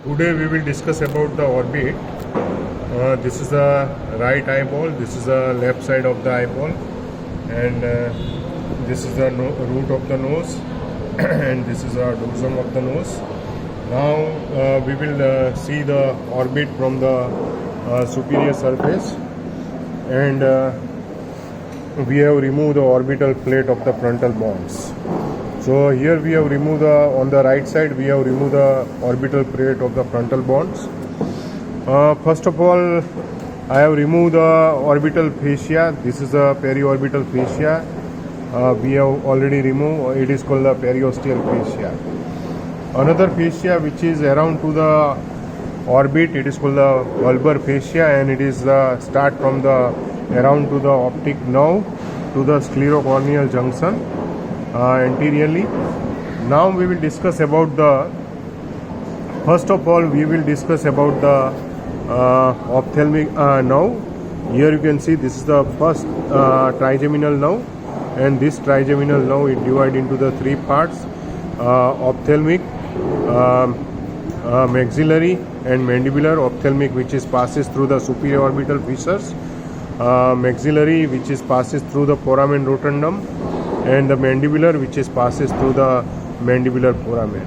Today we will discuss about the orbit. This is the right eyeball, this is the left side of the eyeball, and this is the root of the nose and this is the dorsum of the nose. Now we will see the orbit from the superior surface, and we have removed the orbital plate of the frontal bones. So here we have removed on the right side we have removed the orbital plate of the frontal bones. First of all, I have removed the orbital fascia. This is the periorbital fascia. We have already removed. It is called the periosteal fascia. Another fascia which is around to the orbit, it is called the bulbar fascia, and it is start from the around to the optic nerve to the sclerocorneal junction anteriorly. Now we will discuss about the first of all we will discuss about the ophthalmic nerve. Here you can see this is the first trigeminal nerve, and this trigeminal nerve is divided into the three parts: ophthalmic, maxillary and mandibular. Ophthalmic, which is passes through the superior orbital fissures, maxillary, which is passes through the foramen rotundum, and the mandibular, which is passes through the mandibular foramen.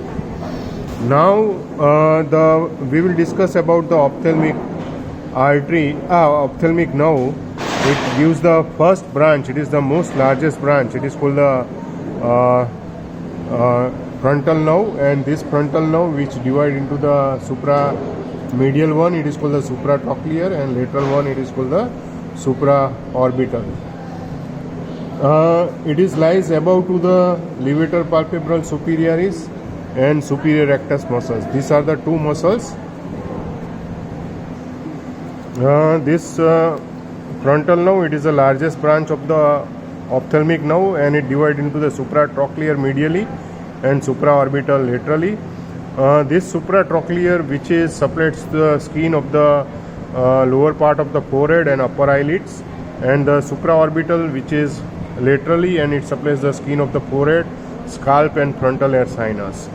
Now we will discuss about the ophthalmic artery, ophthalmic nerve. It gives the first branch. It is the most largest branch. It is called the frontal nerve, and this frontal nerve, which divide into the supramedial one, it is called the supratrochlear, and lateral one, it is called the supraorbital. It is lies above to the levator palpebral superioris and superior rectus muscles. These are the two muscles. This frontal nerve, it is the largest branch of the ophthalmic nerve, and it divides into the supratrochlear medially and supraorbital laterally. This supratrochlear, which is separates the skin of the lower part of the forehead and upper eyelids, and the supraorbital, which is laterally, and it supplies the skin of the forehead, scalp and frontal hair sinus.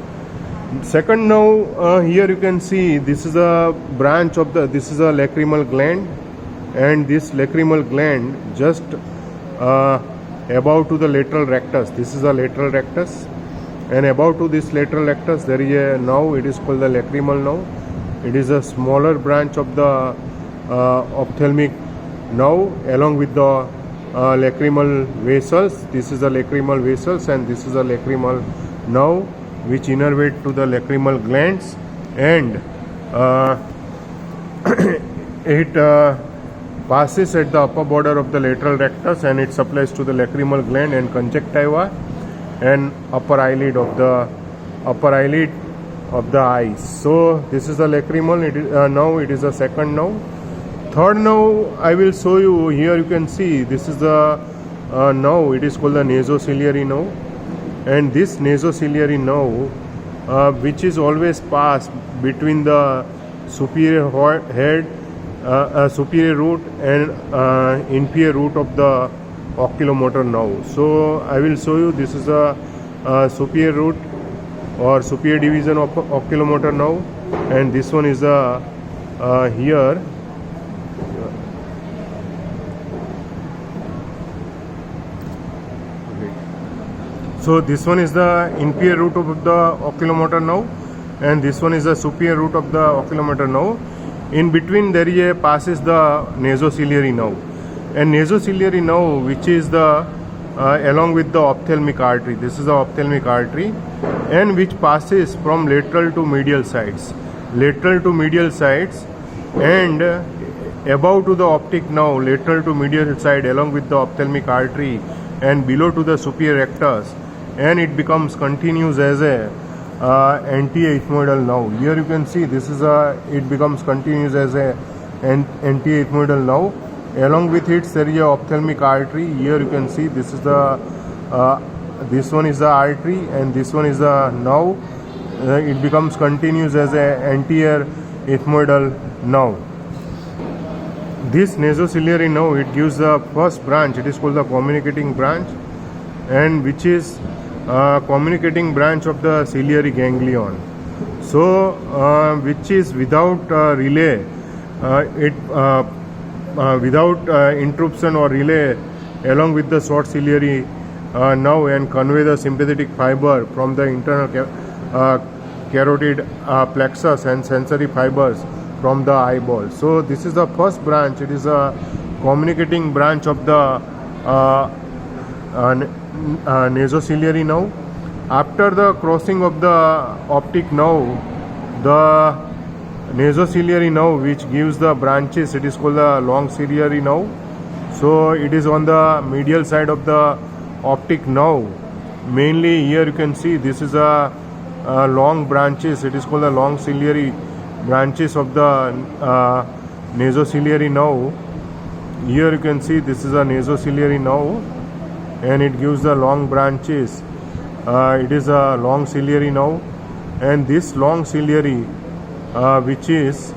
Second nerve, here you can see this is a branch of the, this is a lacrimal gland, and this lacrimal gland just above to the lateral rectus. This is a lateral rectus, and above to this lateral rectus there is a nerve. It is called the lacrimal nerve. It is a smaller branch of the ophthalmic nerve along with the lacrimal vessels. This is the lacrimal vessels, and this is a lacrimal nerve which innervate to the lacrimal glands, and it passes at the upper border of the lateral rectus, and it supplies to the lacrimal gland and conjunctiva and upper eyelid of the eyes. So this is the lacrimal. It is now it is the second nerve. Third nerve I will show you. Here you can see this is the nerve. It is called the nasociliary nerve, and this nasociliary nerve, which is always passed between the superior head, superior root and inferior root of the oculomotor nerve. So I will show you. This is a superior root or superior division of oculomotor nerve, and this one is a here. So this one is the inferior root of the oculomotor nerve, and this one is the superior root of the oculomotor nerve. In between there is a passes the nasociliary nerve, and nasociliary nerve, which is the along with the ophthalmic artery. This is the ophthalmic artery, and which passes from lateral to medial sides, and above to the optic nerve, lateral to medial side along with the ophthalmic artery, and below to the superior rectus, and it becomes continuous as a anti-ethmoidal nerve. Here you can see this is it becomes continuous as a anti-ethmoidal nerve. Along with it there is a ophthalmic artery. Here you can see this is the this one is the artery, and this one is the nerve. It becomes continuous as a anterior ethmoidal nerve. This nasociliary nerve, it gives the first branch. It is called the communicating branch, and which is communicating branch of the ciliary ganglion. So which is without relay, it without interruption or relay along with the short ciliary nerve and convey the sympathetic fiber from the internal carotid plexus and sensory fibers from the eyeball. So this is the first branch. It is a communicating branch of the nasociliary nerve. After the crossing of the optic nerve, the nasociliary nerve which gives the branches, it is called the long ciliary nerve. So it is on the medial side of the optic nerve. Mainly here you can see this is a long branches, it is called the long ciliary branches of the nasociliary nerve. Here you can see this is a nasociliary nerve and it gives the long branches. It is a long ciliary nerve, and this long ciliary which is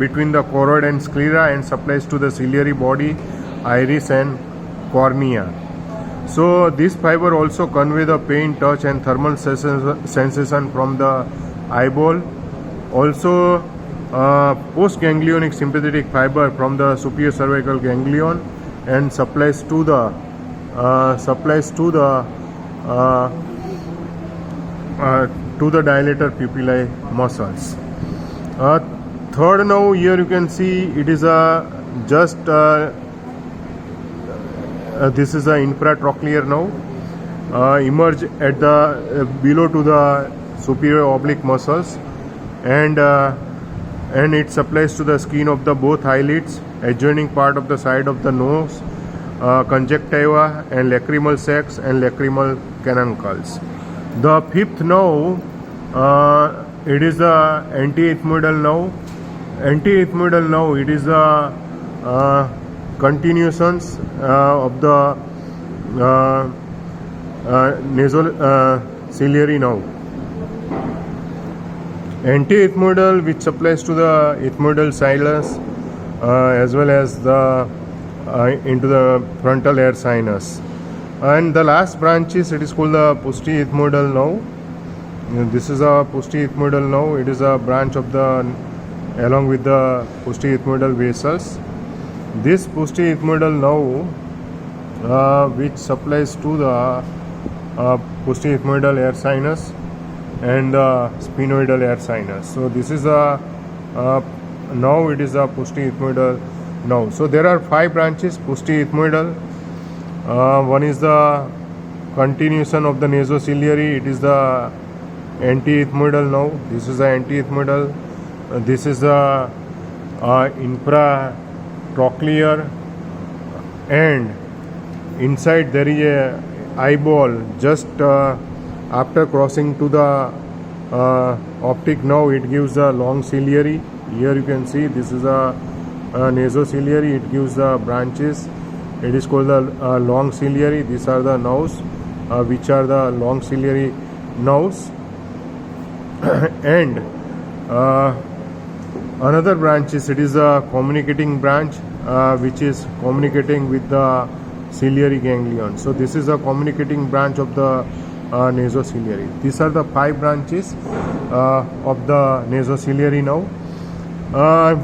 between the choroid and sclera and supplies to the ciliary body, iris and cornea. So this fiber also convey the pain, touch and thermal sensation from the eyeball. Also postganglionic sympathetic fiber from the superior cervical ganglion and supplies to the dilator pupillae muscles. Third nerve, here you can see it is a just this is a infratrochlear nerve, emerge at the below to the superior oblique muscles, and it supplies to the skin of the both eyelids, adjoining part of the side of the nose, conjunctiva and lacrimal sacs and lacrimal canonicals. The fifth nerve, it is the anti-ethmoidal nerve. Anti-ethmoidal nerve, it is the continuations of the nasociliary nerve. Anti-ethmoidal, which supplies to the ethmoidal sinus as well as the into the frontal air sinus. And the last branch is, it is called the posterior ethmoidal nerve. This is a posterior ethmoidal nerve. It is a branch of the along with the posterior ethmoidal vessels. This posterior ethmoidal nerve which supplies to the posterior ethmoidal air sinus and the sphenoidal air sinus. So this is a nerve, it is a posterior ethmoidal nerve. So there are 5 branches posterior ethmoidal. One is the continuation of the nasociliary, it is the anti-ethmoidal nerve. This is the anti-ethmoidal. This is the infratrochlear, and inside there is a eyeball. Just after crossing to the optic nerve, it gives the long ciliary. Here you can see this is a nasociliary, it gives the branches. It is called the long ciliary. These are the nerves which are the long ciliary nerves. And another branch is, it is a communicating branch which is communicating with the ciliary ganglion. So this is a communicating branch of the nasociliary. These are the 5 branches of the nasociliary nerve.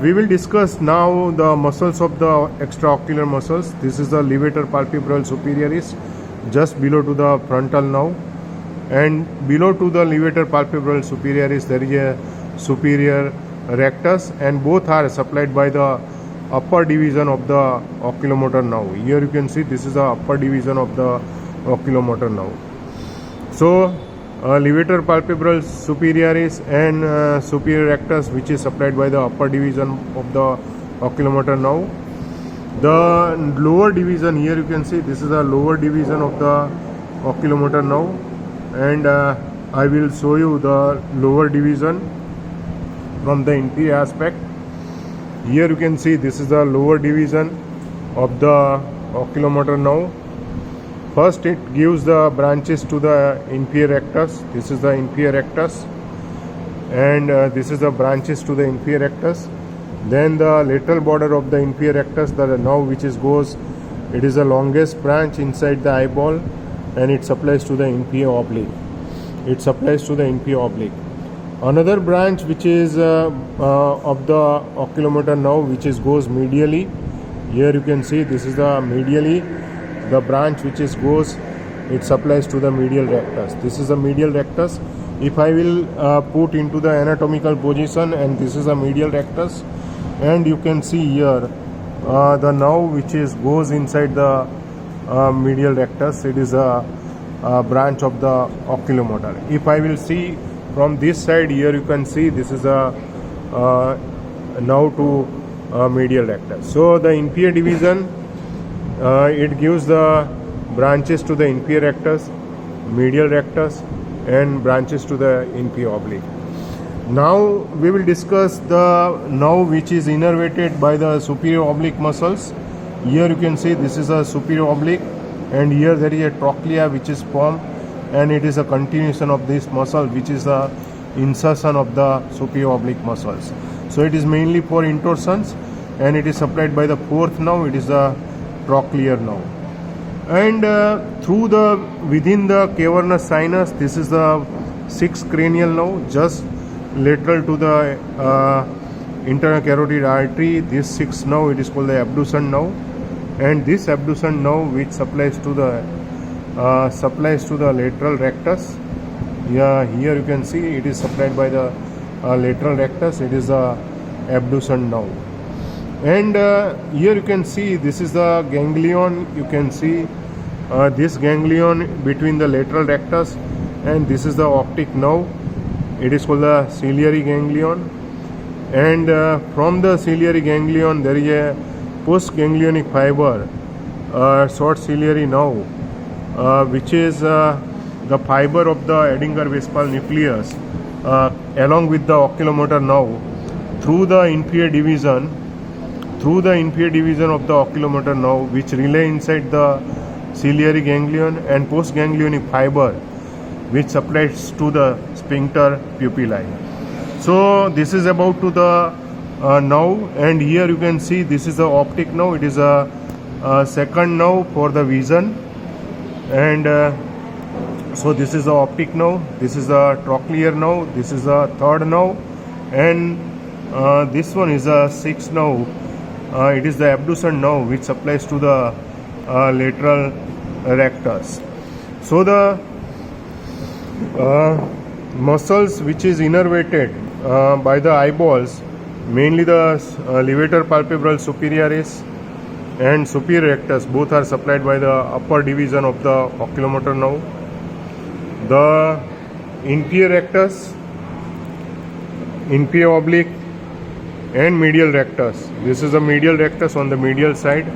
We will discuss now the muscles of the extraocular muscles. This is the levator palpebral superioris, just below to the frontal nerve, and below to the levator palpebral superioris there is a superior rectus, and both are supplied by the upper division of the oculomotor nerve. Here you can see this is the upper division of the oculomotor nerve. So levator palpebral superioris and superior rectus, which is supplied by the upper division of the oculomotor nerve. The lower division, here you can see this is the lower division of the oculomotor nerve, and I will show you the lower division from the inferior aspect. Here you can see this is the lower division of the oculomotor nerve. First it gives the branches to the inferior rectus. This is the inferior rectus, and this is the branches to the inferior rectus. Then the lateral border of the inferior rectus, the nerve which is goes, it is the longest branch inside the eyeball, and it supplies to the inferior oblique. it supplies to the inferior oblique. Another branch which is of the oculomotor nerve, which is goes medially. Here you can see this is the medially, the branch which is goes, it supplies to the medial rectus. This is the medial rectus. If I will put into the anatomical position, and this is a medial rectus, and you can see here the nerve which is goes inside the medial rectus. It is a branch of the oculomotor. If I will see from this side, here you can see this is a nerve to medial rectus. So the inferior division, it gives the branches to the inferior rectus, medial rectus, and branches to the inferior oblique. Now we will discuss the nerve which is innervated by the superior oblique muscles. Here you can see this is a superior oblique, and here there is a trochlea which is formed, and it is a continuation of this muscle, which is the insertion of the superior oblique muscles. So it is mainly for intorsions, and it is supplied by the fourth nerve, it is the trochlear nerve. And through the within the cavernous sinus, this is the sixth cranial nerve, just lateral to the internal carotid artery. This sixth nerve, it is called the abducent nerve, and this abducent nerve which supplies to the lateral rectus. Yeah, here you can see it is supplied by the lateral rectus. It is the abducent nerve. And here you can see this is the ganglion. You can see this ganglion between the lateral rectus, and this is the optic nerve. It is called the ciliary ganglion. And from the ciliary ganglion there is a postganglionic fiber, short ciliary nerve, which is the fiber of the Edinger-Westphal nucleus along with the oculomotor nerve through the inferior division of the oculomotor nerve, which relay inside the ciliary ganglion, and postganglionic fiber which supplies to the sphincter pupillae. So this is about to the nerve, and here you can see this is the optic nerve. It is a second nerve for the vision, and so this is the optic nerve, this is the trochlear nerve, this is the third nerve, and this one is a sixth nerve. It is the abducent nerve which supplies to the lateral rectus. So the muscles which is innervated by the eyeballs, mainly the levator palpebral superioris and superior rectus, both are supplied by the upper division of the oculomotor nerve. The inferior rectus, inferior oblique, and medial rectus. This is the medial rectus on the medial side,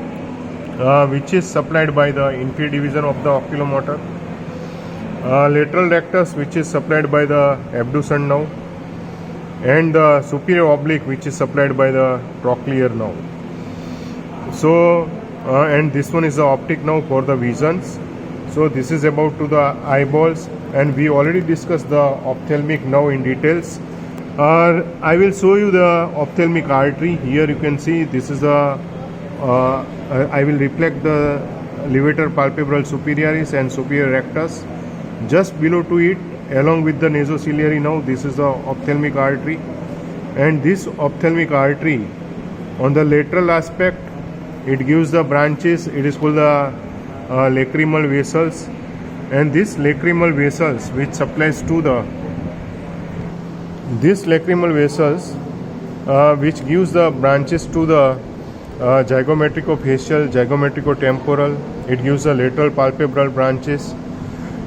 which is supplied by the inferior division of the oculomotor. Lateral rectus, which is supplied by the abducent nerve, and the superior oblique, which is supplied by the trochlear nerve. So and this one is the optic nerve for the visions. So this is about to the eyeballs, and we already discussed the ophthalmic nerve in details. I will show you the ophthalmic artery. Here you can see this is the I will reflect the levator palpebral superioris and superior rectus. Just below to it, along with the nasociliary nerve, this is the ophthalmic artery, and this ophthalmic artery on the lateral aspect, it gives the branches. It is called the lacrimal vessels, and this lacrimal vessels which supplies to the which gives the branches to the zygomatrico-facial, zygomatrico-temporal. It gives the lateral palpebral branches.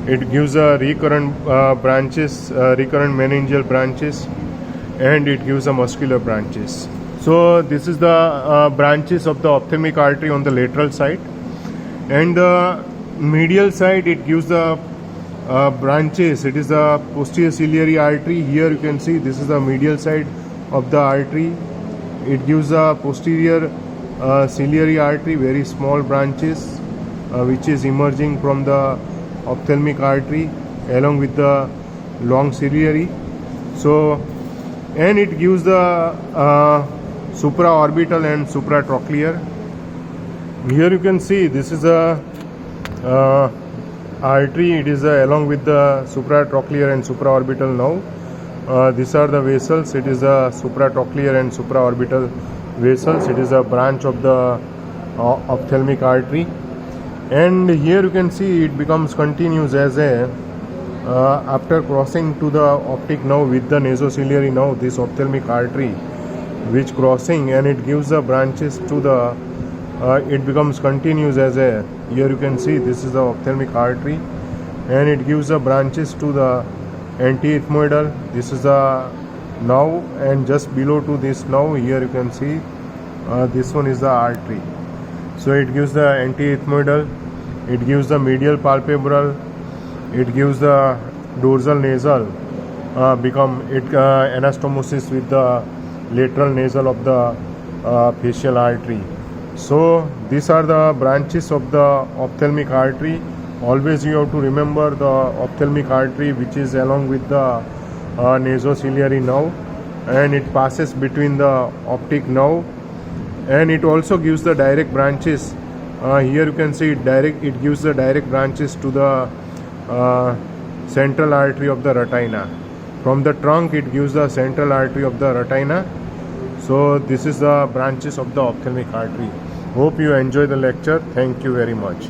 It gives the recurrent branches, recurrent meningeal branches, and it gives the muscular branches. So this is the branches of the ophthalmic artery on the lateral side, and the medial side, it gives the branches. It is the posterior ciliary artery. Here you can see this is the medial side of the artery. It gives the posterior ciliary artery, very small branches which is emerging from the ophthalmic artery along with the long ciliary. So, and it gives the supraorbital and supratrochlear. Here you can see this is a artery. It is along with the supratrochlear and supraorbital nerve. These are the vessels. It is the supratrochlear and supraorbital vessels. It is a branch of the ophthalmic artery. And here you can see it becomes continuous as a after crossing to the optic nerve with the nasociliary nerve, this ophthalmic artery which crossing, and it gives the branches to the it becomes continuous as a, here you can see this is the ophthalmic artery, and it gives the branches to the antiethmoidal. This is the nerve, and just below to this nerve here you can see this one is the artery. So it gives the antiethmoidal, it gives the medial palpebral, it gives the dorsal nasal, become it anastomosis with the lateral nasal of the facial artery. So these are the branches of the ophthalmic artery. Always you have to remember the ophthalmic artery which is along with the nasociliary nerve, and it passes between the optic nerve, and it also gives the direct branches. Here you can see it gives the direct branches to the central artery of the retina. From the trunk it gives the central artery of the retina. So this is the branches of the ophthalmic artery. Hope you enjoy the lecture. Thank you very much.